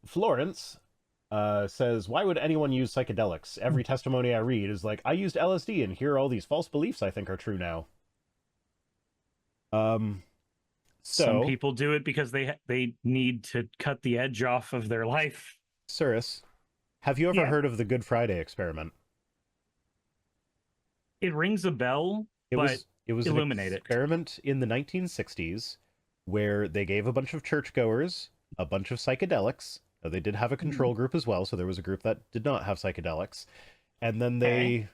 Florence says, why would anyone use psychedelics? Every testimony I read is like, I used LSD and here are all these false beliefs I think are true now. Um, Some so, people do it because they need to cut the edge off of their life. Suris, have you ever Yeah, heard of the Good Friday experiment? it rings a bell, but It was an illuminate it. experiment in the 1960s where they gave a bunch of churchgoers a bunch of psychedelics. They did have a control group as well, so there was a group that did not have psychedelics, and then Okay.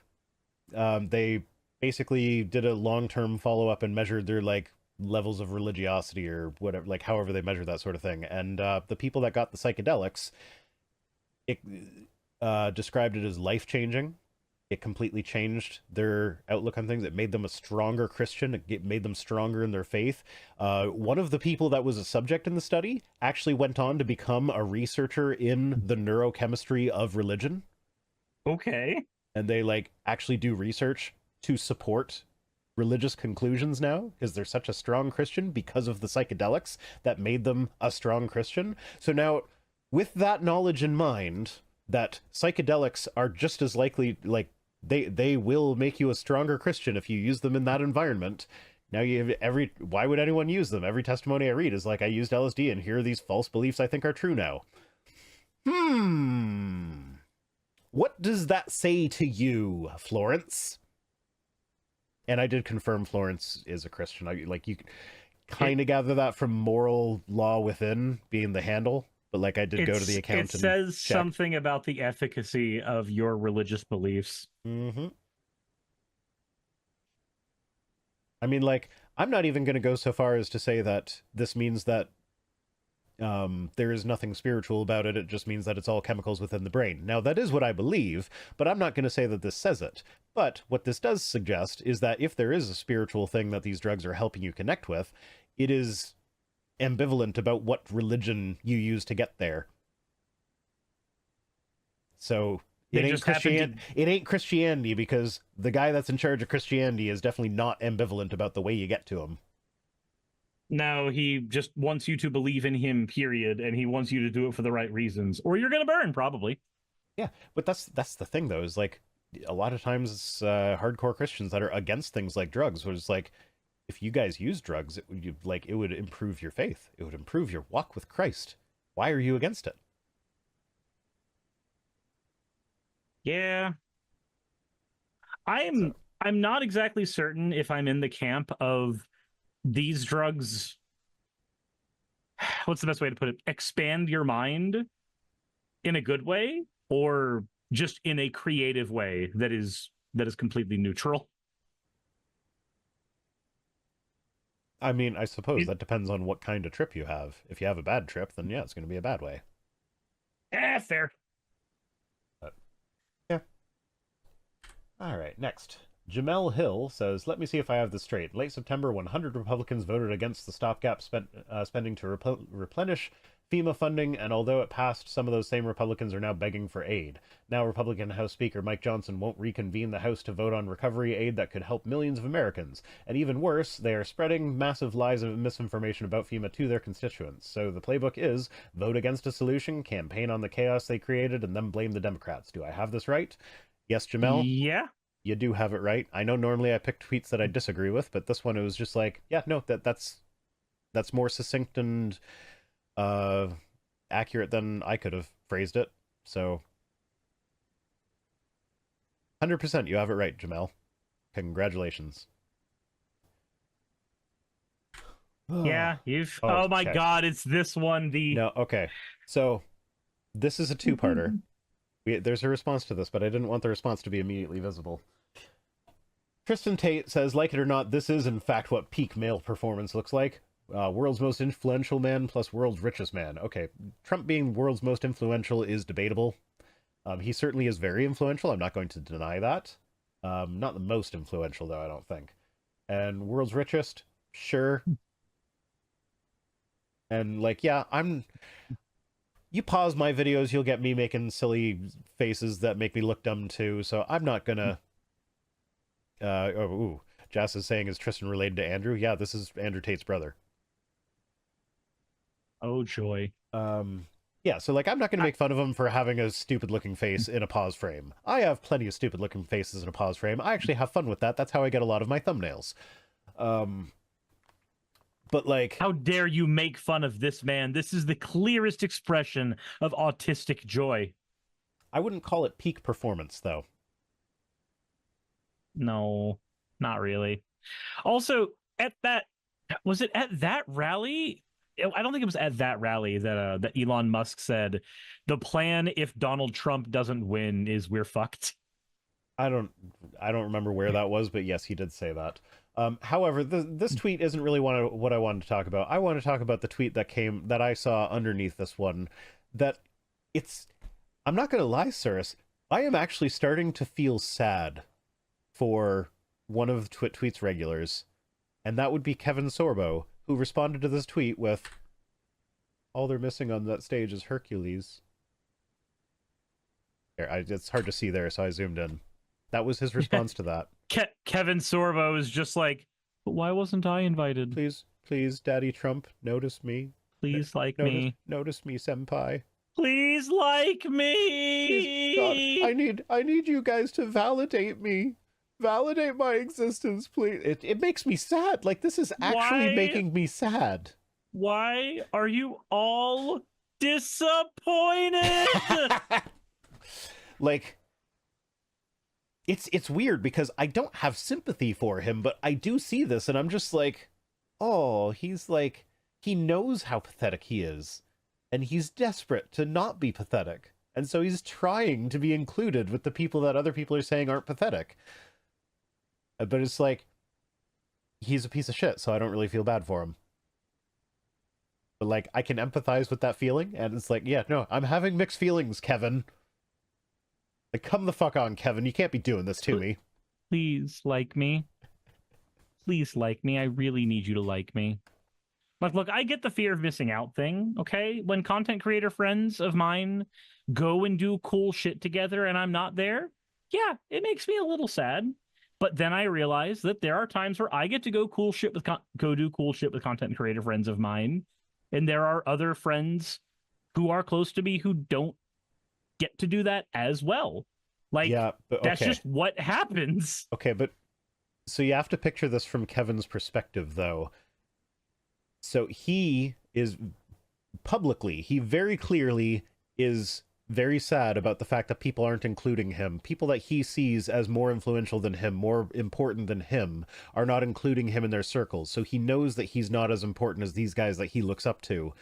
they basically did a long-term follow-up and measured their like levels of religiosity or whatever, like however they measure that sort of thing. And the people that got the psychedelics, it described it as life-changing. It completely changed their outlook on things. It made them a stronger Christian. It made them stronger in their faith. One of the people that was a subject in the study actually went on to become a researcher in the neurochemistry of religion. Okay. And they like actually do research to support religious conclusions now because they're such a strong Christian because of the psychedelics that made them a strong Christian. So now, with that knowledge in mind, that psychedelics are just as likely, like they will make you a stronger Christian if you use them in that environment. Now you have why would anyone use them? Every testimony I read is like, I used LSD and here are these false beliefs I think are true now. What does that say to you, Florence? And I did confirm Florence is a Christian. I like you It kind of gather that from moral law within being the handle, but like I did go to the it account and says check. something about the efficacy of your religious beliefs. Mm-hmm. I mean, like, I'm not even going to go so far as to say that this means that there is nothing spiritual about it. It just means that it's all chemicals within the brain. Now, that is what I believe, but I'm not going to say that this says it. But what this does suggest is that if there is a spiritual thing that these drugs are helping you connect with, it is ambivalent about what religion you use to get there. So They just happen to It ain't Christianity because the guy that's in charge of Christianity is definitely not ambivalent about the way you get to him. now he just wants you to believe in him, period, and he wants you to do it for the right reasons, or you're gonna burn, probably. Yeah, but that's the thing though, is like a lot of times it's hardcore Christians that are against things like drugs, where it's like if you guys use drugs, it would improve your faith, it would improve your walk with Christ. Why are you against it? Yeah. So I'm not exactly certain if I'm in the camp of these drugs, what's the best way to put it? Expand your mind in a good way or just in a creative way that is completely neutral. I mean, I suppose It, that depends on what kind of trip you have. If you have a bad trip, then yeah, it's going to be a bad way. fair. But yeah. All right, next. Jamel Hill says, let me see if I have this straight. Late September, 100 Republicans voted against the stopgap spending to replenish FEMA funding, and although it passed, some of those same Republicans are now begging for aid. Now, Republican House Speaker Mike Johnson won't reconvene the House to vote on recovery aid that could help millions of Americans. And even worse, they are spreading massive lies and misinformation about FEMA to their constituents. So the playbook is vote against a solution, campaign on the chaos they created, and then blame the Democrats. Do I have this right? Yes, Jamel? Yeah. You do have it right. I know normally I pick tweets that I disagree with, but this one it was just like, yeah, no, that's more succinct and uh accurate than I could have phrased it. So 100% you have it right, Jamel. Congratulations. Yeah, you've Oh, oh my check. god, it's this one. The No, okay. So this is a two-parter. There's a response to this, but I didn't want the response to be immediately visible. Tristan Tate says, like it or not, this is in fact what peak male performance looks like. World's most influential man plus world's richest man. Okay, Trump being world's most influential is debatable. He certainly is very influential. I'm not going to deny that. Not the most influential, though, I don't think. And world's richest, sure. And like, yeah, you pause my videos, you'll get me making silly faces that make me look dumb too. So I'm not gonna. Jess is saying, is Tristan related to Andrew? Yeah, this is Andrew Tate's brother. oh joy. Um, Yeah, so like I'm not going to make fun of him for having a stupid looking face in a pause frame. I have plenty of stupid looking faces in a pause frame. I actually have fun with that. That's how I get a lot of my thumbnails. But like, how dare you make fun of this man? This is the clearest expression of autistic joy. I wouldn't call it peak performance though. No, not really. Also, was it at that rally? I don't think it was at that rally that Elon Musk said the plan if Donald Trump doesn't win is we're fucked. I don't remember where that was, but yes, he did say that. However, this tweet isn't really what I wanted to talk about. I want to talk about the tweet that I saw underneath this one. I'm not going to lie, Suris, I am actually starting to feel sad for one of the tweet's regulars, and that would be Kevin Sorbo, who responded to this tweet with, "All they're missing on that stage is Hercules." It's hard to see there, so I zoomed in. That was his response to that. Kevin Sorbo is just like, but why wasn't I invited? Please, Daddy Trump, notice me. Please like me. Notice me, senpai. Please like me. Please, God, I need you guys to validate me. Validate my existence, please. It makes me sad. Like, this is actually making me sad. Why are you all disappointed? Like, it's weird because I don't have sympathy for him, but I do see this and I'm just like, oh, he's like, he knows how pathetic he is and he's desperate to not be pathetic. And so he's trying to be included with the people that other people are saying aren't pathetic. But it's like, he's a piece of shit, so I don't really feel bad for him. But like, I can empathize with that feeling, and it's like, yeah, no, I'm having mixed feelings, Kevin. Like, come the fuck on, Kevin. You can't be doing this to me. Please like me. Please like me. I really need you to like me. Like, look, I get the fear of missing out thing, okay? When content creator friends of mine go and do cool shit together and I'm not there, yeah, it makes me a little sad. But then I realize that there are times where I get to go do cool shit with content creator friends of mine, and there are other friends who are close to me who don't get to do that as well. Like, yeah, but, okay. That's just what happens. Okay, but so you have to picture this from Kevin's perspective, though. So he is he very clearly is very sad about the fact that people aren't including him. People that he sees as more influential than him, more important than him, are not including him in their circles. So he knows that he's not as important as these guys that he looks up to.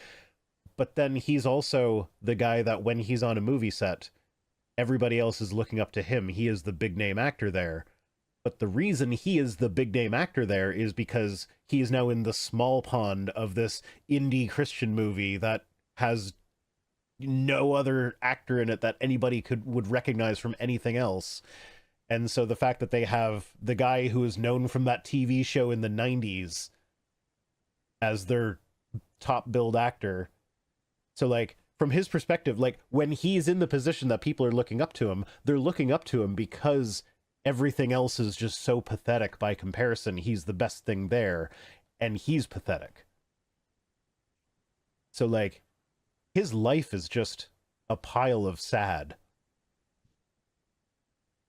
But then he's also the guy that when he's on a movie set, everybody else is looking up to him. He is the big name actor there. But the reason he is the big name actor there is because he is now in the small pond of this indie Christian movie that has no other actor in it that anybody would recognize from anything else. And so the fact that they have the guy who is known from that TV show in the 90s as their top billed actor. So like from his perspective, like when he's in the position that people are looking up to him, they're looking up to him because everything else is just so pathetic by comparison. He's the best thing there and he's pathetic. So like his life is just a pile of sad.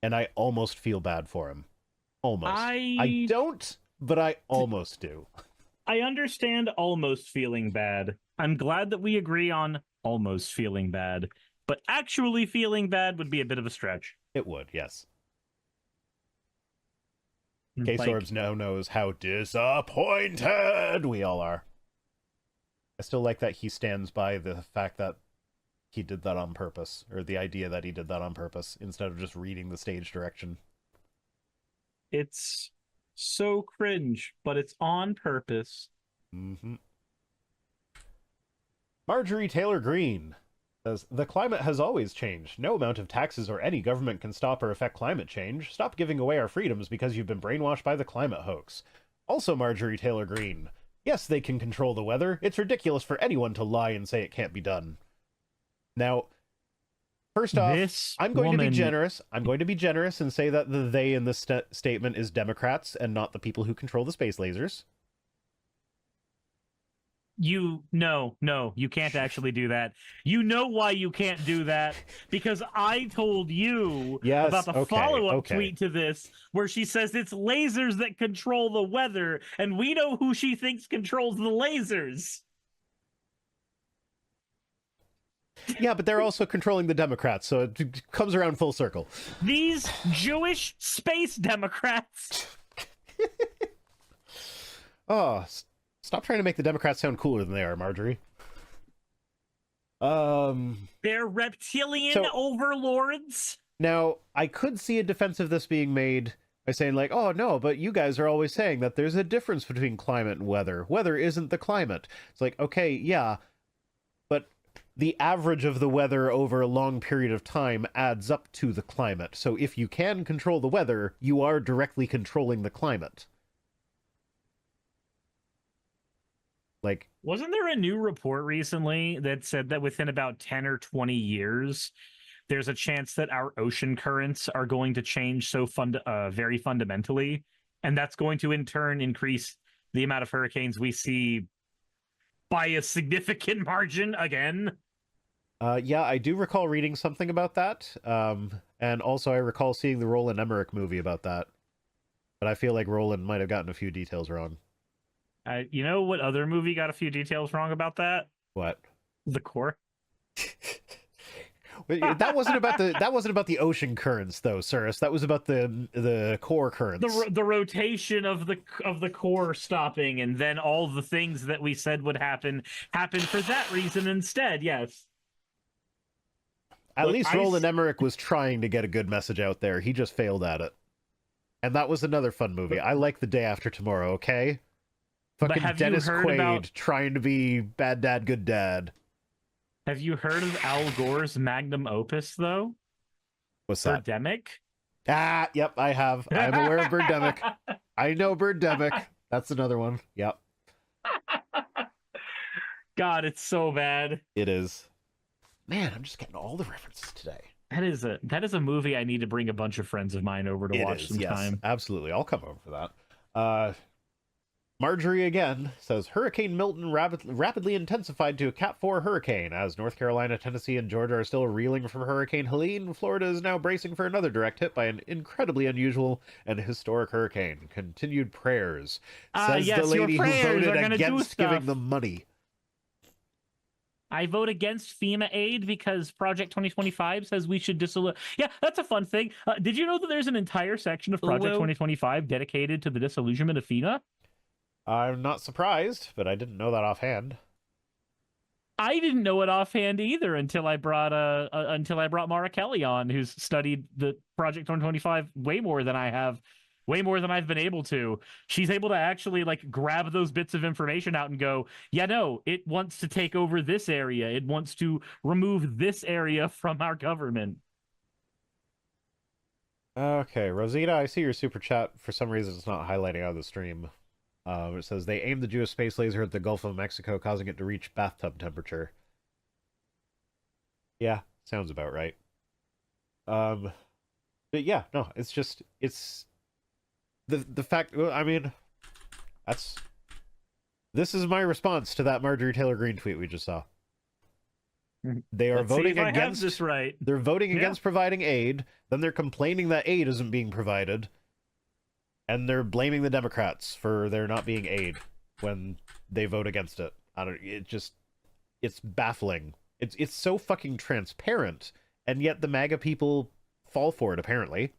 And I almost feel bad for him. Almost. I don't, but I almost do. I understand almost feeling bad. I'm glad that we agree on almost feeling bad. But actually feeling bad would be a bit of a stretch. It would, yes. K-Sorbs now knows how disappointed we all are. I still like that he stands by the fact that he did that on purpose, or the idea that he did that on purpose, instead of just reading the stage direction. It's so cringe, but it's on purpose. Mm-hmm. Margerie Taylor Greene says, the climate has always changed. No amount of taxes or any government can stop or affect climate change. Stop giving away our freedoms because you've been brainwashed by the climate hoax. Also, Margerie Taylor Greene, yes, they can control the weather. It's ridiculous for anyone to lie and say it can't be done. Now, first off, I'm going to be generous. I'm going to be generous and say that the they in this statement is Democrats and not the people who control the space lasers. No, you can't actually do that. You know why you can't do that? Because I told you Yes, about the okay, follow-up okay. tweet to this where she says it's lasers that control the weather, and we know who she thinks controls the lasers. Yeah, but they're also controlling the Democrats, so it comes around full circle. These Jewish space Democrats. Oh, stop trying to make the Democrats sound cooler than they are, Margerie. They're reptilian overlords. Now, I could see a defense of this being made by saying, like, oh, no, but you guys are always saying that there's a difference between climate and weather. Weather isn't the climate. It's like, okay, yeah, but the average of the weather over a long period of time adds up to the climate. So if you can control the weather, you are directly controlling the climate. Like, wasn't there a new report recently that said that within about 10 or 20 years, there's a chance that our ocean currents are going to change so very fundamentally, and that's going to in turn increase the amount of hurricanes we see by a significant margin again? Yeah, I do recall reading something about that, and also I recall seeing the Roland Emmerich movie about that, but I feel like Roland might have gotten a few details wrong. You know what other movie got a few details wrong about that? What? The Core. That wasn't about the ocean currents, though, Suris. That was about the core currents. The rotation of the core stopping, and then all the things that we said would happen for that reason instead. Yes. At least Roland Emmerich was trying to get a good message out there. He just failed at it. And that was another fun movie. I like The Day After Tomorrow. Okay. Fucking Dennis Quaid trying to be bad dad, good dad. Have you heard of Al Gore's magnum opus, though? What's that? Birdemic? Ah, yep, I have. I'm aware of Birdemic. I know Birdemic. That's another one. Yep. God, it's so bad. It is. Man, I'm just getting all the references today. That is a movie I need to bring a bunch of friends of mine over to watch sometime. Absolutely. I'll come over for that. Margerie again says Hurricane Milton rapidly intensified to a Cat 4 hurricane as North Carolina, Tennessee, and Georgia are still reeling from Hurricane Helene. Florida is now bracing for another direct hit by an incredibly unusual and historic hurricane. Continued prayers. Says the lady who voted against giving them money. I vote against FEMA aid because Project 2025 says we should Yeah, that's a fun thing. Did you know that there's an entire section of Project 2025 dedicated to the disillusionment of FEMA? I'm not surprised, but I didn't know that offhand. I didn't know it offhand either until I brought Mara Kelly on, who's studied the Project 2025 way more than I have, way more than I've been able to. She's able to actually like grab those bits of information out and go, yeah, no, it wants to take over this area. It wants to remove this area from our government. Okay, Rosita, I see your super chat. For some reason, it's not highlighting out of the stream. It says they aimed the Jewish space laser at the Gulf of Mexico, causing it to reach bathtub temperature. Yeah, sounds about right. But yeah, no, it's just, it's the fact, I mean, this is my response to that Marjorie Taylor Greene tweet we just saw. They are voting against this right. They're voting against providing aid, then they're complaining that aid isn't being provided. And they're blaming the Democrats for there not being aid when they vote against it. It's baffling. It's so fucking transparent, and yet the MAGA people fall for it, apparently.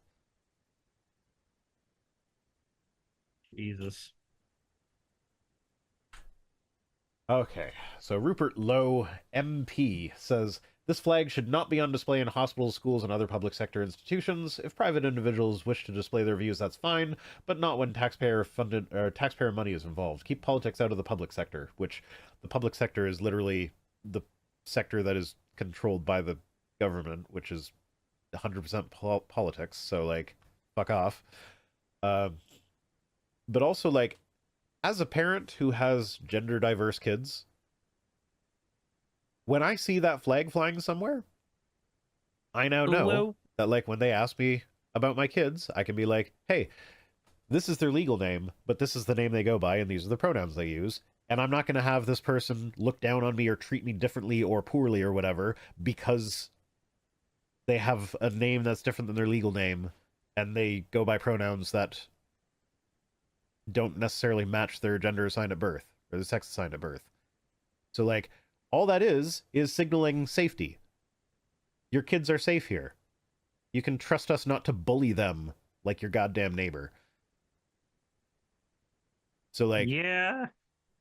Jesus. Okay, so Rupert Lowe, MP, says, this flag should not be on display in hospitals, schools, and other public sector institutions. If private individuals wish to display their views, that's fine, but not when taxpayer money is involved. Keep politics out of the public sector, which the public sector is literally the sector that is controlled by the government, which is 100% politics, so, like, fuck off. But also, like, as a parent who has gender diverse kids, when I see that flag flying somewhere, I now know that, like, when they ask me about my kids, I can be like, hey, this is their legal name, but this is the name they go by, and these are the pronouns they use. And I'm not going to have this person look down on me or treat me differently or poorly or whatever because they have a name that's different than their legal name and they go by pronouns that don't necessarily match their gender assigned at birth or the sex assigned at birth. So, like, all that is signaling safety. Your kids are safe here. You can trust us not to bully them like your goddamn neighbor. So, like... Yeah.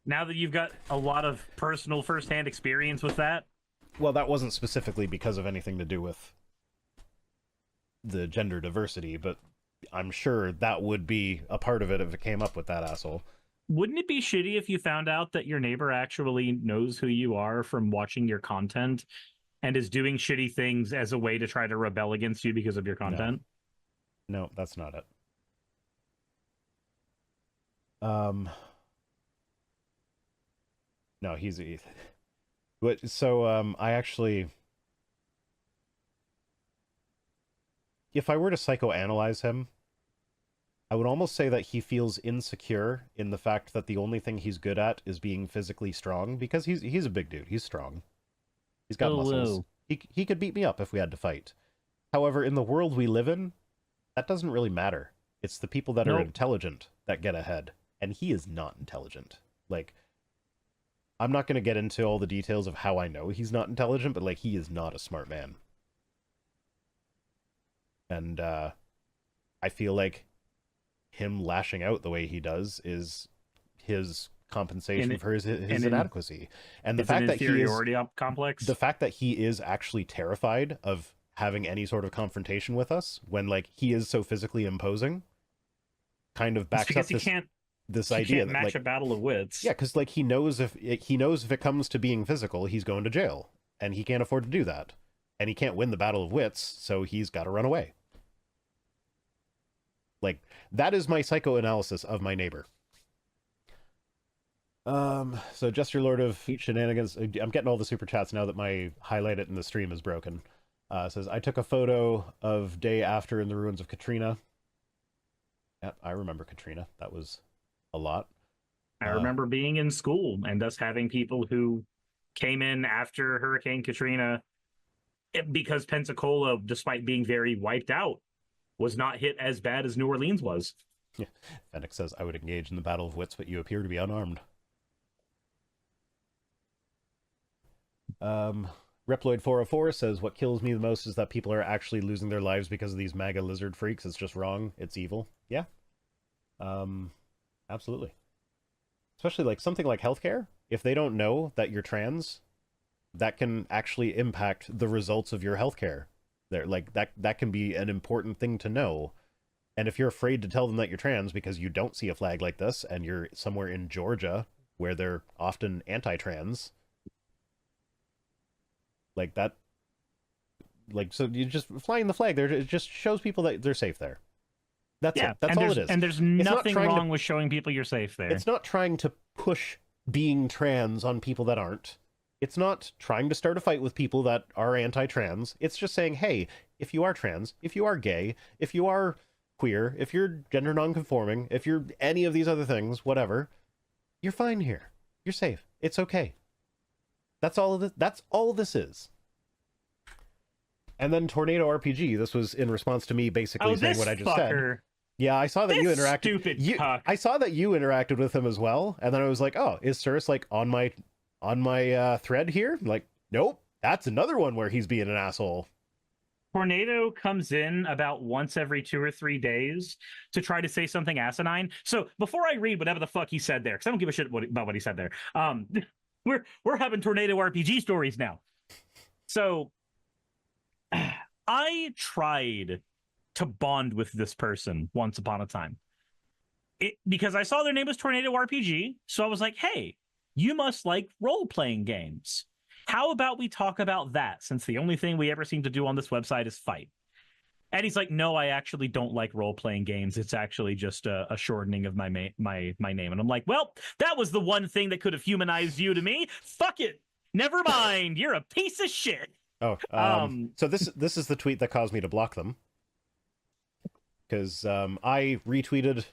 Now that you've got a lot of personal first-hand experience with that. Well, that wasn't specifically because of anything to do with the gender diversity, but I'm sure that would be a part of it if it came up with that asshole. Wouldn't it be shitty if you found out that your neighbor actually knows who you are from watching your content and is doing shitty things as a way to try to rebel against you because of your content? No, that's not it. No, he's... But, so, I actually... If I were to psychoanalyze him, I would almost say that he feels insecure in the fact that the only thing he's good at is being physically strong, because he's a big dude. He's strong. He's got muscles. He could beat me up if we had to fight. However, in the world we live in, that doesn't really matter. It's the people that are intelligent that get ahead, and he is not intelligent. Like, I'm not going to get into all the details of how I know he's not intelligent, but, like, he is not a smart man. And, I feel like him lashing out the way he does is his compensation for his inadequacy. And the fact that the fact that he is actually terrified of having any sort of confrontation with us when, like, he is so physically imposing kind of backs up this idea can't that, match like, a battle of wits. Yeah, because, like, he knows if it comes to being physical, he's going to jail, and he can't afford to do that, and he can't win the battle of wits, so he's got to run away. Like, that is my psychoanalysis of my neighbor. So Jester Lord of Shenanigans, I'm getting all the super chats now that my highlight it in the stream is broken. Says, I took a photo of day after in the ruins of Katrina. Yep, I remember Katrina. That was a lot. I remember being in school and us having people who came in after Hurricane Katrina because Pensacola, despite being very wiped out, was not hit as bad as New Orleans was. Yeah. Fennec says, I would engage in the battle of wits, but you appear to be unarmed. Reploid404 says, what kills me the most is that people are actually losing their lives because of these MAGA lizard freaks. It's just wrong. It's evil. Yeah. Absolutely. Especially, like, something like healthcare. If they don't know that you're trans, that can actually impact the results of your healthcare. Like, that can be an important thing to know. And if you're afraid to tell them that you're trans because you don't see a flag like this and you're somewhere in Georgia where they're often anti-trans, like that, like, so you just flying the flag there, it just shows people that they're safe there. That's it. That's all it is. And there's nothing wrong with showing people you're safe there. It's not trying to push being trans on people that aren't. It's not trying to start a fight with people that are anti-trans. It's just saying, hey, if you are trans, if you are gay, if you are queer, if you're gender non-conforming, if you're any of these other things, whatever, you're fine here. You're safe. It's okay. That's all this is. And then Tornado RPG, this was in response to me basically saying what I just said. Yeah, I saw that you interacted. I saw that you interacted with him as well, and then I was like, oh, is Suris, like, on my thread here? Like, nope, that's another one where he's being an asshole. Tornado comes in about once every 2 or 3 days to try to say something asinine. So before I read whatever the fuck he said there, because I don't give a shit about what he said there, we're having Tornado RPG stories now. So I tried to bond with this person once upon a time. Because I saw their name was Tornado RPG, so I was like, hey, you must like role-playing games. How about we talk about that, since the only thing we ever seem to do on this website is fight? And he's like, no, I actually don't like role-playing games. It's actually just a shortening of my name. And I'm like, well, that was the one thing that could have humanized you to me. Fuck it. Never mind. You're a piece of shit. Oh, so this is the tweet that caused me to block them. Because I retweeted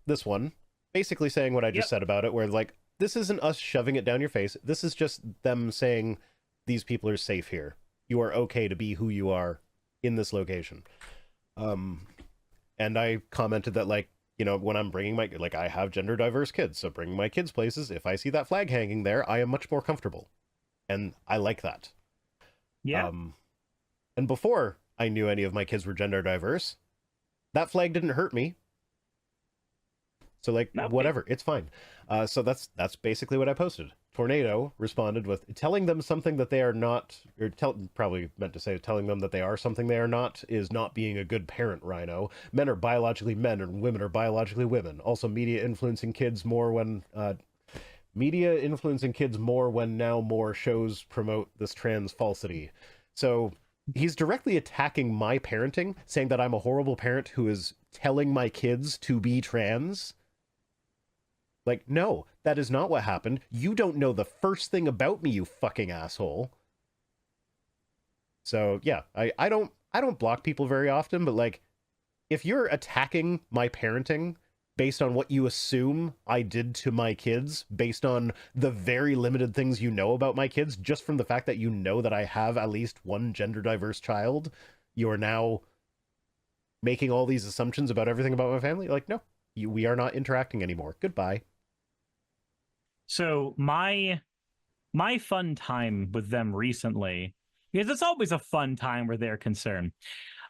this one, basically saying what I just said about it, where, like, this isn't us shoving it down your face. This is just them saying these people are safe here. You are okay to be who you are in this location. And I commented that, like, you know, when I'm bringing my, like, I have gender diverse kids, so bringing my kids places, if I see that flag hanging there, I am much more comfortable. And I like that. Yeah. And before I knew any of my kids were gender diverse, that flag didn't hurt me. So, like, whatever, it's fine. So that's basically what I posted. Tornado responded with telling them something that they are not, or probably meant to say telling them that they are something they are not is not being a good parent, Rhino. Men are biologically men and women are biologically women. Also, media influencing kids more when now more shows promote this trans falsity. So he's directly attacking my parenting, saying that I'm a horrible parent who is telling my kids to be trans. Like, no, that is not what happened. You don't know the first thing about me, you fucking asshole. So, yeah, I don't block people very often, but, like, if you're attacking my parenting based on what you assume I did to my kids, based on the very limited things you know about my kids, just from the fact that you know that I have at least one gender diverse child, you are now making all these assumptions about everything about my family. Like, no, we are not interacting anymore. Goodbye. So my fun time with them recently, because it's always a fun time where they're concerned.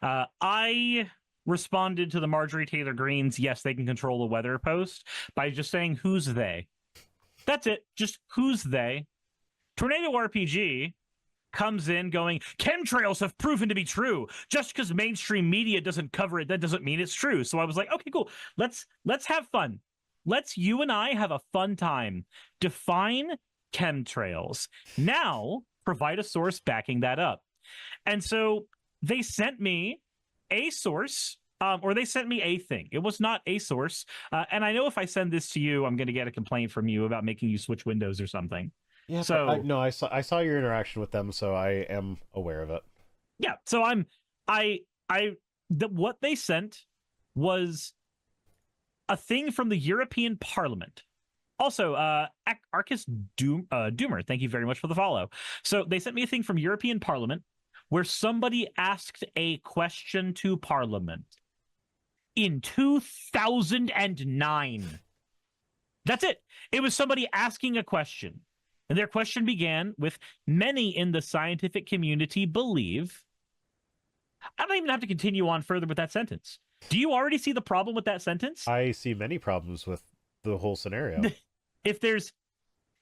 I responded to the Margerie Taylor Greene's "yes, they can control the weather" post by just saying "who's they." That's it. Just who's they. Tornado RPG comes in going, "chemtrails have proven to be true. Just because mainstream media doesn't cover it, that doesn't mean it's true." So I was like, okay, cool. Let's have fun. You and I have a fun time. Define chemtrails. Now, provide a source backing that up. And so they sent me a source, or they sent me a thing. It was not a source. And I know if I send this to you, I'm going to get a complaint from you about making you switch windows or something. Yeah, so I saw your interaction with them, so I am aware of it. Yeah, so what they sent was a thing from the European Parliament. Also, Arcus Doomer, thank you very much for the follow. So they sent me a thing from European Parliament where somebody asked a question to Parliament in 2009. That's it. It was somebody asking a question. And their question began with, "Many in the scientific community believe..." I don't even have to continue on further with that sentence. Do you already see the problem with that sentence? I see many problems with the whole scenario. If there's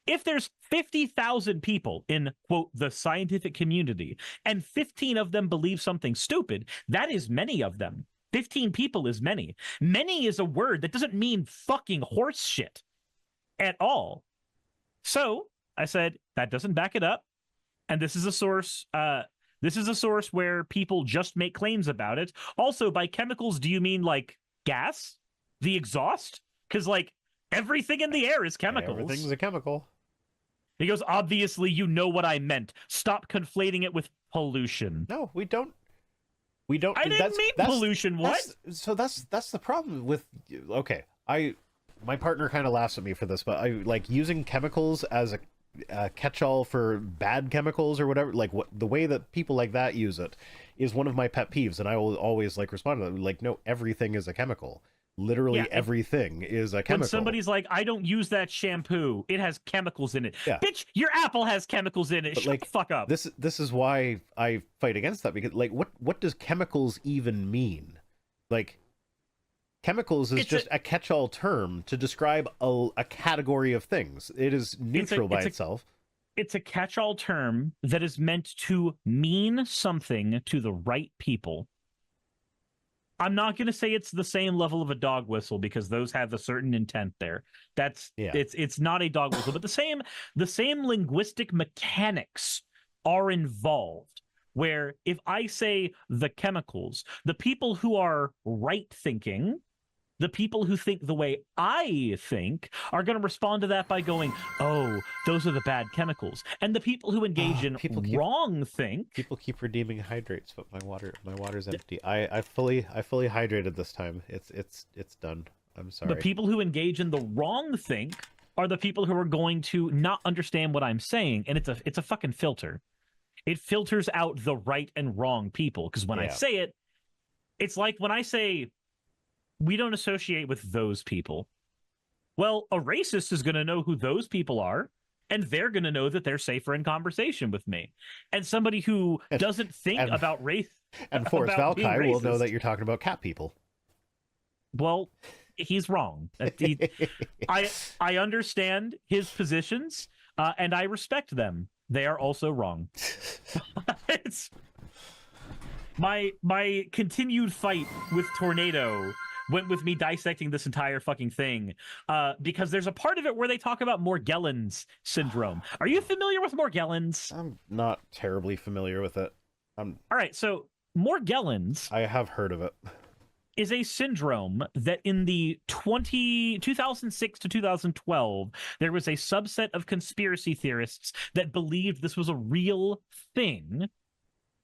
50,000 people in, quote, the scientific community, and 15 of them believe something stupid, that is many of them. 15 people is many. Many is a word that doesn't mean fucking horse shit at all. So I said, that doesn't back it up. And this is a source... This is a source where people just make claims about it. Also, by chemicals, do you mean, like, gas? The exhaust? Because, like, everything in the air is chemicals. Everything's a chemical. He goes, "Obviously, you know what I meant. Stop conflating it with pollution." No, we don't. I didn't mean pollution. What? That's the problem with... Okay, my partner kind of laughs at me for this, but I like using chemicals as a catch-all for bad chemicals or whatever. Like, what the way that people like that use it is one of my pet peeves, and I will always like respond to that. Like, no, everything is a chemical. Literally everything is a chemical. When somebody's like, "I don't use that shampoo, it has chemicals in it." Yeah. Bitch, your apple has chemicals in it. But, Shut the fuck up. This is why I fight against that, because, like, what does chemicals even mean? Like, chemicals is just a catch-all term to describe a category of things. It is neutral by itself. It's a catch-all term that is meant to mean something to the right people. I'm not going to say it's the same level of a dog whistle, because those have a certain intent there. It's not a dog whistle, but the same linguistic mechanics are involved. Where if I say the chemicals, the people who are right thinking, the people who think the way I think, are going to respond to that by going, "Oh, those are the bad chemicals." And the people who engage in wrong think... People keep redeeming hydrates, but my water's empty. I fully hydrated this time. It's done. I'm sorry. The people who engage in the wrong think are the people who are going to not understand what I'm saying, and it's a fucking filter. It filters out the right and wrong people, because when I say it, it's like when I say we don't associate with those people. Well, a racist is going to know who those people are, and they're going to know that they're safer in conversation with me. And somebody who doesn't think about race and Forrest Valkai will know that you're talking about cat people. Well, he's wrong. I understand his positions, and I respect them. They are also wrong. It's my continued fight with Tornado went with me dissecting this entire fucking thing, because there's a part of it where they talk about Morgellons syndrome. Are you familiar with Morgellons? I'm not terribly familiar with it. All right, so Morgellons, I have heard of it, is a syndrome that in the 2006 to 2012, there was a subset of conspiracy theorists that believed this was a real thing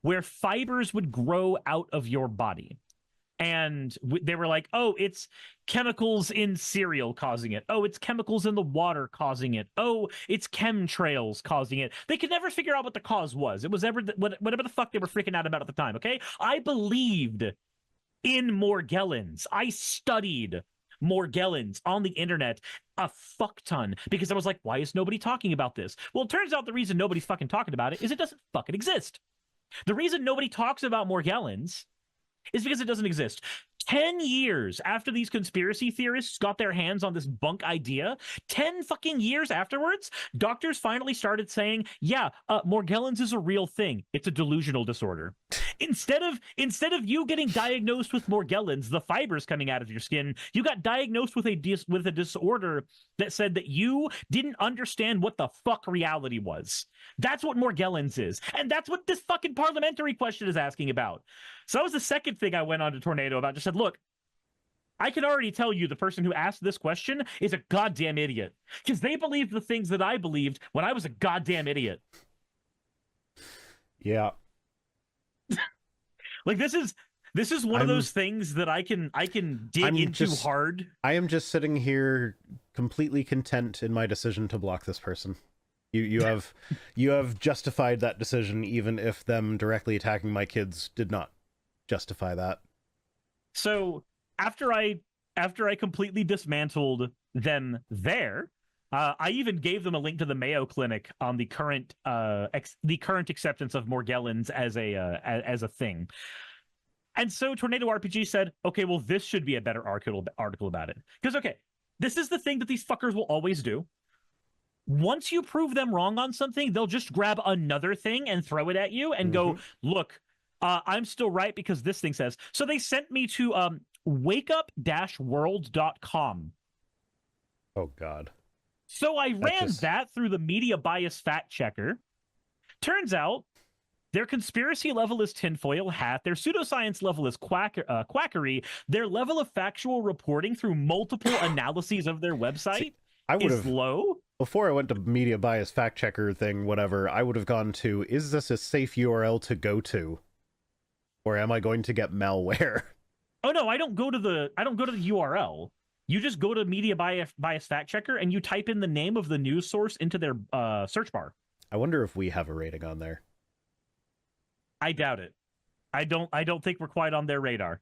where fibers would grow out of your body. And they were like, oh, it's chemicals in cereal causing it. Oh, it's chemicals in the water causing it. Oh, it's chemtrails causing it. They could never figure out what the cause was. It was whatever the fuck they were freaking out about at the time, okay? I believed in Morgellons. I studied Morgellons on the internet a fuck ton because I was like, why is nobody talking about this? Well, it turns out the reason nobody's fucking talking about it is it doesn't fucking exist. The reason nobody talks about Morgellons is because it doesn't exist. 10 years after these conspiracy theorists got their hands on this bunk idea, 10 fucking years afterwards, doctors finally started saying, yeah, Morgellons is a real thing. It's a delusional disorder. Instead of you getting diagnosed with Morgellons, the fibers coming out of your skin, you got diagnosed with a disorder that said that you didn't understand what the fuck reality was. That's what Morgellons is. And that's what this fucking parliamentary question is asking about. So that was the second thing I went on to Tornado about. Just said, look, I can already tell you the person who asked this question is a goddamn idiot. Because they believed the things that I believed when I was a goddamn idiot. Yeah. Like this is one of those things that I can dig into hard. I am just sitting here completely content in my decision to block this person. You have justified that decision, even if them directly attacking my kids did not justify that. So after I completely dismantled them there, I even gave them a link to the Mayo Clinic on the current acceptance of Morgellons as a thing. And so Tornado RPG said, okay, well, this should be a better article about it. Because, okay, this is the thing that these fuckers will always do. Once you prove them wrong on something, they'll just grab another thing and throw it at you and go, look, I'm still right because this thing says. So they sent me to wakeup-world.com. Oh, God. So I ran that through the media bias fact checker. Turns out their conspiracy level is tinfoil hat. Their pseudoscience level is quackery. Their level of factual reporting through multiple analyses of their website is low. Before I went to media bias fact checker thing, whatever, I would have gone to, is this a safe URL to go to? Or am I going to get malware? Oh no, I don't go to the URL. You just go to media bias fact checker and you type in the name of the news source into their search bar. I wonder if we have a rating on there. I doubt it. I don't think we're quite on their radar.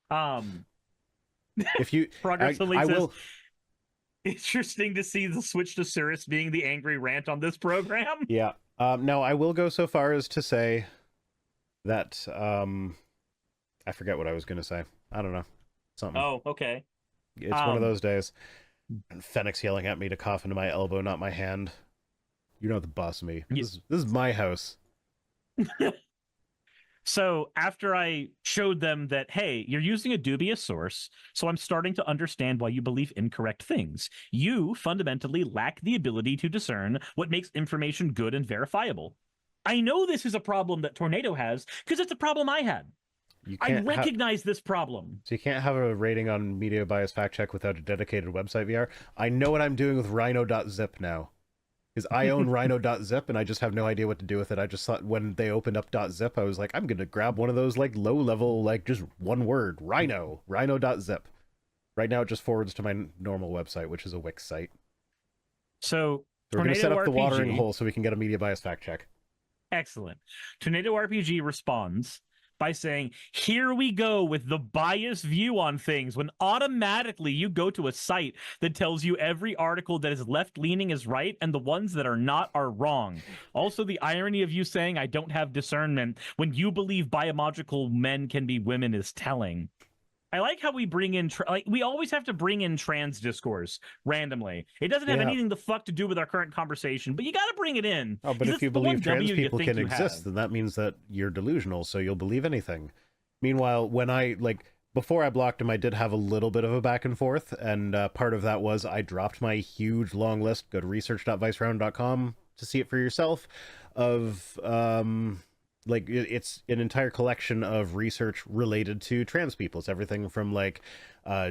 If you Progress I will. Interesting to see the switch to Suris being the angry rant on this program. Yeah. No, I will go so far as to say that I forget what I was going to say. I don't know. Something. Oh, okay. It's one of those days. And Fenix yelling at me to cough into my elbow, not my hand. You're not the boss of me. This is my house. So after I showed them that, hey, you're using a dubious source, so I'm starting to understand why you believe incorrect things. You fundamentally lack the ability to discern what makes information good and verifiable. I know this is a problem that Tornado has because it's a problem I had. I recognize this problem. So you can't have a rating on media bias fact check without a dedicated website VR. I know what I'm doing with rhino.zip now. Because I own rhino.zip and I just have no idea what to do with it. I just thought when they opened up .zip, I was like, I'm going to grab one of those like low level, like just one word, rhino.zip. Right now it just forwards to my normal website, which is a Wix site. So We're going to set Tornado up the watering RPG hole so we can get a media bias fact check. Excellent. Tornado RPG responds by saying, "Here we go with the biased view on things," when automatically you go to a site that tells you every article that is left-leaning is right and the ones that are not are wrong. Also, the irony of you saying I don't have discernment when you believe biological men can be women is telling. I like how we bring in we always have to bring in trans discourse randomly. It doesn't have anything the fuck to do with our current conversation, but you got to bring it in. Oh, but if you believe trans people can exist, then that means that you're delusional, so you'll believe anything. Meanwhile, when before I blocked him, I did have a little bit of a back and forth, and part of that was I dropped my huge long list. Go to research.viceround.com to see it for yourself, of it's an entire collection of research related to trans people. It's everything from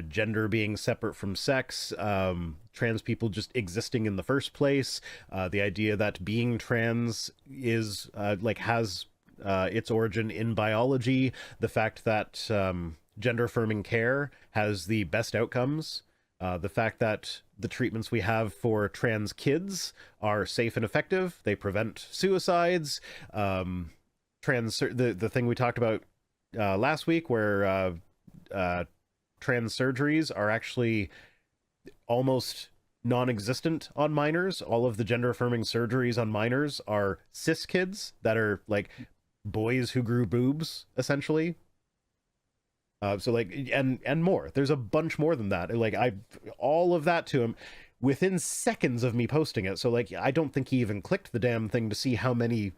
gender being separate from sex, trans people just existing in the first place, the idea that being trans is has its origin in biology, the fact that gender affirming care has the best outcomes, the fact that the treatments we have for trans kids are safe and effective, they prevent suicides, the thing we talked about last week, where trans surgeries are actually almost non-existent on minors. All of the gender affirming surgeries on minors are cis kids that are boys who grew boobs, essentially. And more. There's a bunch more than that. All of that to him within seconds of me posting it. So I don't think he even clicked the damn thing to see how many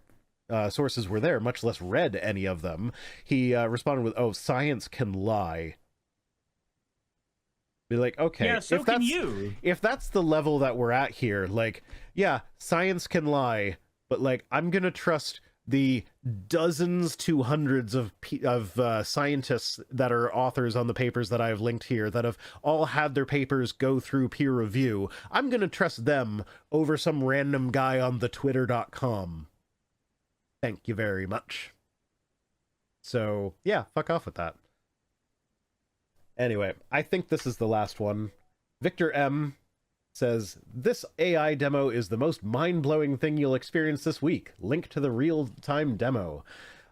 sources were there, much less read any of them. He responded with, "Oh, science can lie." Be like, okay, yeah, so can you. If that's the level that we're at here, yeah, science can lie, but I'm gonna trust the dozens to hundreds of scientists that are authors on the papers that I've linked here that have all had their papers go through peer review. I'm gonna trust them over some random guy on the twitter.com. Thank you very much. So, yeah, fuck off with that. Anyway, I think this is the last one. Victor M says, "This AI demo is the most mind-blowing thing you'll experience this week. Link to the real-time demo."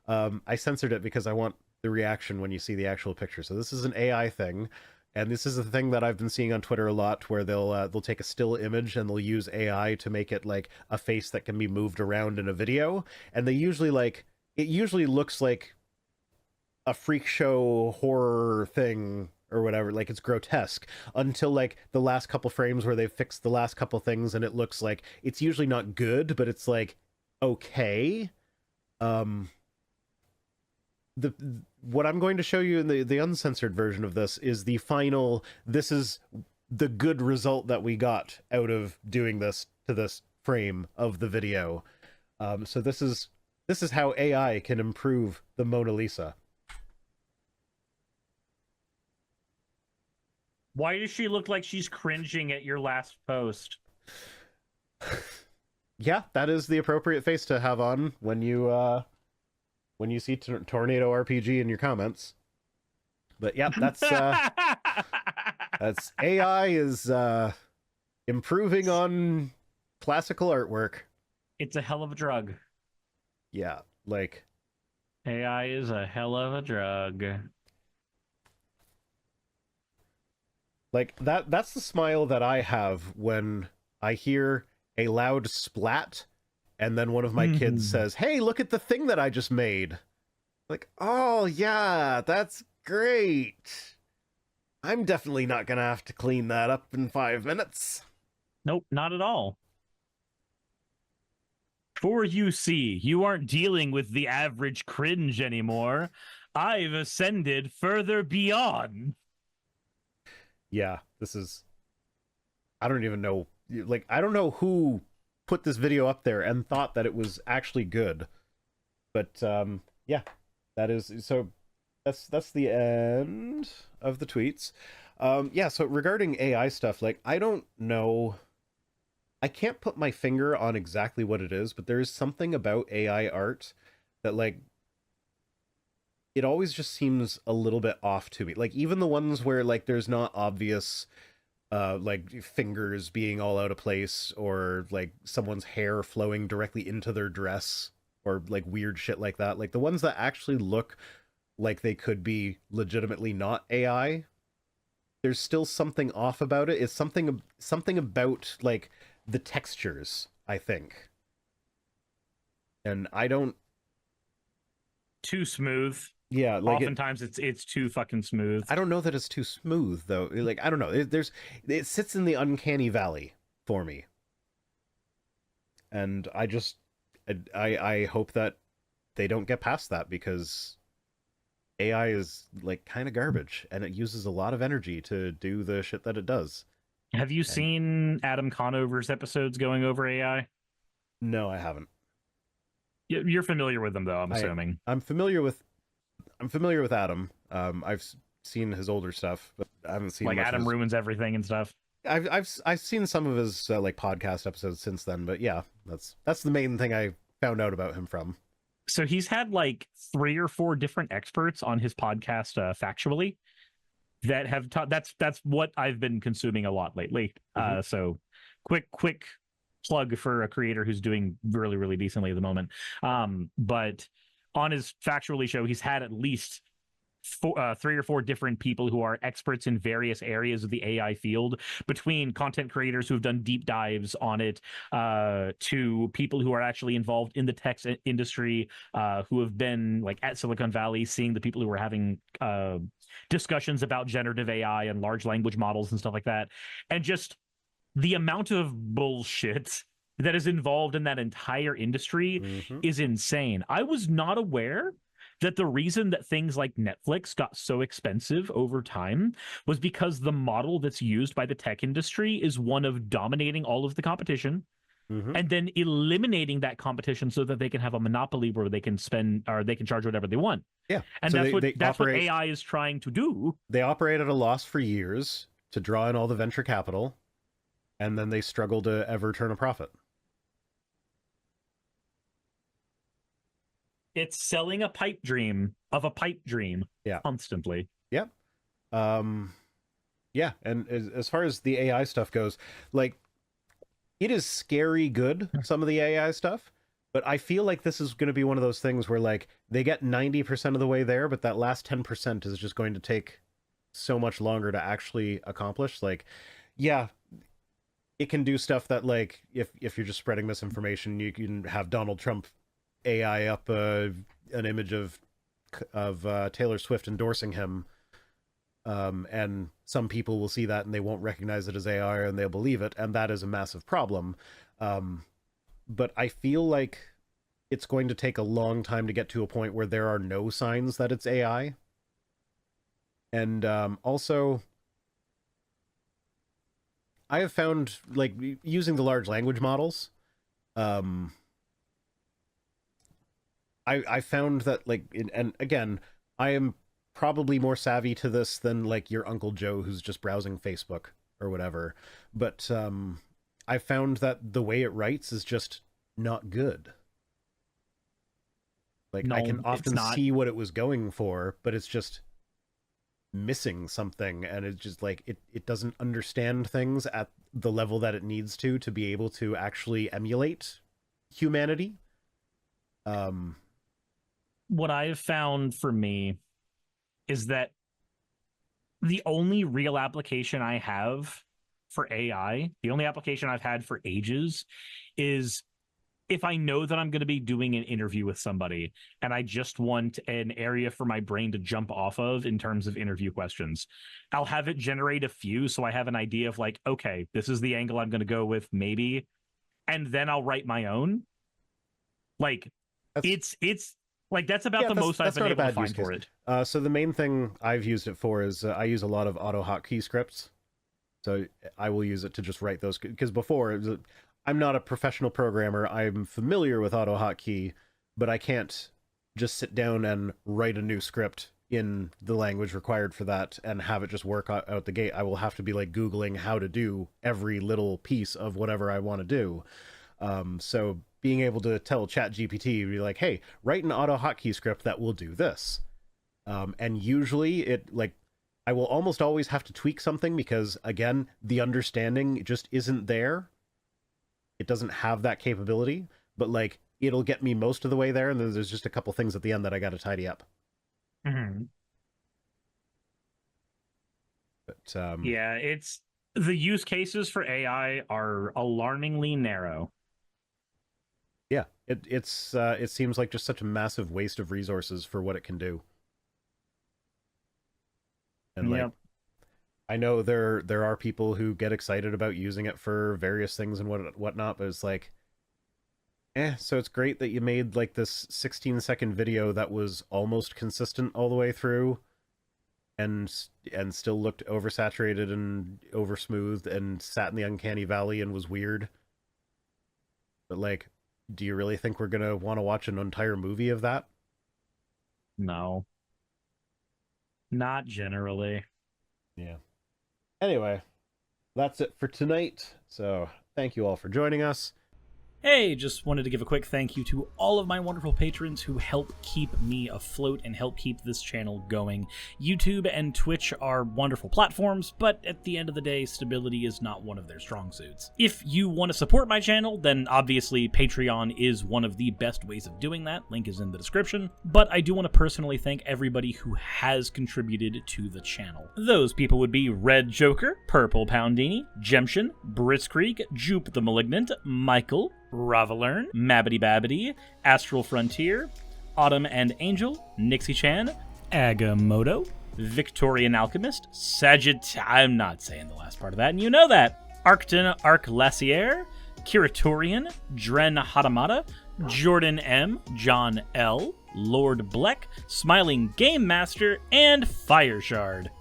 I censored it because I want the reaction when you see the actual picture. So this is an AI thing, and this is a thing that I've been seeing on Twitter a lot, where they'll take a still image and they'll use AI to make it a face that can be moved around in a video, and they usually it usually looks like a freak show horror thing or whatever, it's grotesque, until the last couple frames where they've fixed the last couple things and it looks it's usually not good, but it's okay. What I'm going to show you in the uncensored version of this is the final, this is the good result that we got out of doing this to this frame of the video. So this is how AI can improve the Mona Lisa. Why does she look like she's cringing at your last post? Yeah, that is the appropriate face to have on when you see Tornado RPG in your comments. But yeah, that's that's AI is improving on classical artwork. It's a hell of a drug. Yeah, AI is a hell of a drug. That's the smile that I have when I hear a loud splat and then one of my kids says, "Hey, look at the thing that I just made." Oh yeah, that's great. I'm definitely not gonna have to clean that up in 5 minutes. Nope, not at all. For you see, you aren't dealing with the average cringe anymore. I've ascended further beyond. Yeah, this is... I don't even know... I don't know who put this video up there and thought that it was actually good. But, yeah, that is... So, that's the end of the tweets. Yeah, so regarding AI stuff, I don't know... I can't put my finger on exactly what it is, but there is something about AI art that, it always just seems a little bit off to me. Even the ones where, there's not obvious like fingers being all out of place, or like someone's hair flowing directly into their dress, or like weird shit like that. Like the ones that actually look like they could be legitimately not AI, there's still something off about it. It's something about like the textures, I think. And I don't Too smooth. yeah, like Oftentimes it's too fucking smooth. I don't know that it's too smooth though. Like I don't know. It sits in the uncanny valley for me. And I hope that they don't get past that, because AI is like kind of garbage and it uses a lot of energy to do the shit that it does. Have you And seen Adam Conover's episodes going over AI? no, I haven't. You're familiar with them, though, I'm assuming. I'm familiar with Adam. I've seen his older stuff, but I haven't seen like much Adam of his... ruins everything and stuff. I've seen some of his like podcast episodes since then, but yeah, that's the main thing I found out about him from. So he's had like 3 or 4 different experts on his podcast, factually, that have taught. That's what I've been consuming a lot lately. So quick plug for a creator who's doing really, really decently at the moment. But on his factually show, he's had at least 3 or 4 different people who are experts in various areas of the AI field, between content creators who have done deep dives on it, to people who are actually involved in the tech industry, who have been like at Silicon Valley, seeing the people who are having discussions about generative AI and large language models and stuff like that. And just the amount of bullshit that is involved in that entire industry is insane. I was not aware that the reason that things like Netflix got so expensive over time was because the model that's used by the tech industry is one of dominating all of the competition and then eliminating that competition so that they can have a monopoly where they can spend, or they can charge whatever they want. Yeah. And so that's what AI is trying to do. They operate at a loss for years to draw in all the venture capital, and then they struggle to ever turn a profit. It's selling a pipe dream of a pipe dream constantly. Yeah. Yeah, and as far as the AI stuff goes, like, it is scary good, some of the AI stuff, but I feel like this is going to be one of those things where, like, they get 90% of the way there, but that last 10% is just going to take so much longer to actually accomplish. Like, yeah, it can do stuff that, like, if you're just spreading misinformation, you can have Donald Trump AI up an image of Taylor Swift endorsing him, and some people will see that and they won't recognize it as AI and they'll believe it, and that is a massive problem. But I feel like it's going to take a long time to get to a point where there are no signs that it's AI. And also, I have found, like, using the large language models, I found that, like, and again, I am probably more savvy to this than, like, your Uncle Joe who's just browsing Facebook or whatever, but I found that the way it writes is just not good. Like, no, I can often see what it was going for, but it's just missing something, and it's just like it doesn't understand things at the level that it needs to be able to actually emulate humanity. What I have found for me is that the only real application I have for AI, the only application I've had for ages, is if I know that I'm going to be doing an interview with somebody and I just want an area for my brain to jump off of in terms of interview questions, I'll have it generate a few so I have an idea of, like, okay, this is the angle I'm going to go with, maybe, and then I'll write my own. Like, it's like, that's about the most I've been able to find for it. So the main thing I've used it for is I use a lot of AutoHotkey scripts. So I will use it to just write those, because before, I'm not a professional programmer. I'm familiar with AutoHotkey, but I can't just sit down and write a new script in the language required for that and have it just work out the gate. I will have to be, like, Googling how to do every little piece of whatever I want to do. So being able to tell ChatGPT, be like, hey, write an AutoHotkey script that will do this. And usually it, like, I will almost always have to tweak something because, again, the understanding just isn't there. It doesn't have that capability, but like it'll get me most of the way there, and then there's just a couple things at the end that I got to tidy up. Mm-hmm. But yeah, it's the use cases for AI are alarmingly narrow. Yeah, it seems like just such a massive waste of resources for what it can do. And like, I know there are people who get excited about using it for various things and whatnot, but it's like, so it's great that you made like this 16-second video that was almost consistent all the way through, and still looked oversaturated and oversmoothed and sat in the uncanny valley and was weird. But like, do you really think we're gonna want to watch an entire movie of that? No. Not generally. Yeah. Anyway, that's it for tonight. So thank you all for joining us. Hey, just wanted to give a quick thank you to all of my wonderful patrons who help keep me afloat and help keep this channel going. YouTube and Twitch are wonderful platforms, but at the end of the day, stability is not one of their strong suits. If you want to support my channel, then obviously Patreon is one of the best ways of doing that. Link is in the description. But I do want to personally thank everybody who has contributed to the channel. Those people would be Red Joker, Purple Poundini, Jemshin, Britzkrieg, Jupe the Malignant, Michael, Ravalern, Mabbity Babbity, Astral Frontier, Autumn and Angel, Nixie Chan, Agamotto, Victorian Alchemist, I'm not saying the last part of that, and you know that, Arcton Arclacier, Kiratorian, Dren Hadamata, Jordan M, John L, Lord Bleck, Smiling Game Master, and Fireshard.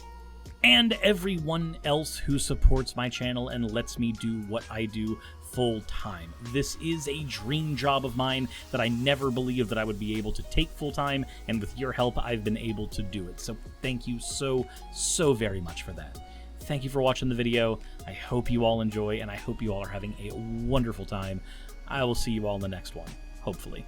And everyone else who supports my channel and lets me do what I do full time. This is a dream job of mine that I never believed that I would be able to take full time, and with your help, I've been able to do it. So thank you so very much for that. Thank you for watching the video. I hope you all enjoy, and I hope you all are having a wonderful time. I will see you all in the next one, hopefully.